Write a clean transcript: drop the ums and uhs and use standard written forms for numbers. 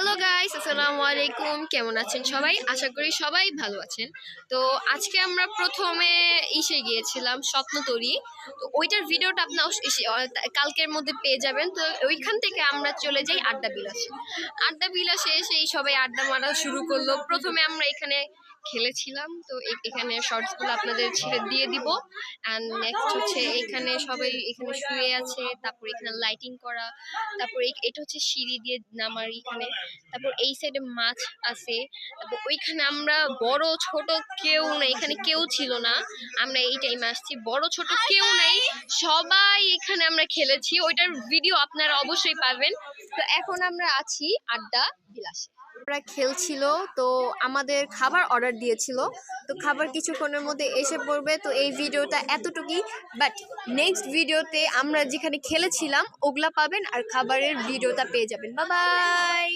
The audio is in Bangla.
হ্যালো গাইস, আসসালামু আলাইকুম। কেমন আছেন সবাই? আশা করি সবাই ভালো আছেন। তো আজকে আমরা প্রথমে গিয়েছিলাম স্বপ্নতরী। তো ওইটার ভিডিওটা আপনার কালকের মধ্যে পেয়ে যাবেন। তো ওইখান থেকে আমরা চলে যাই আড্ডা বিলাসে। আড্ডা বিলাসে এসে এই সবাই আড্ডা মারা শুরু করলো। প্রথমে আমরা এখানে খেলেছিলাম, তো এখানে শর্টসগুলো আপনাদের ছেড়ে দিয়ে দিব। অ্যান্ড নেক্সট হচ্ছে এখানে সবাই এখানে শুয়ে আছে, তারপর এখানে লাইটিং করা, তারপর এটা হচ্ছে সিঁড়ি দিয়ে নামার এখানে, তারপর এই সাইডে মাছ আছে, তারপর ওইখানে আমরা বড় ছোট কেউ নাই, এখানে কেউ ছিল না। আমরা এই টাইমে আসছি, বড় ছোট কেউ নাই, সবাই এখানে আমরা খেলেছি। ওইটার ভিডিও আপনারা অবশ্যই পাবেন। তো এখন আমরা আছি আড্ডা বিলাসে। ওরা খেলছিল, তো আমাদের খাবার অর্ডার দিয়েছিল, তো খাবার কিছুক্ষণের মধ্যে এসে পড়বে। তো এই ভিডিওটা এতটুকুই, বাট নেক্সট ভিডিওতে আমরা যেখানে খেলেছিলাম ওগুলা পাবেন আর খাবারের ভিডিওটা পেয়ে যাবেন। Bye bye.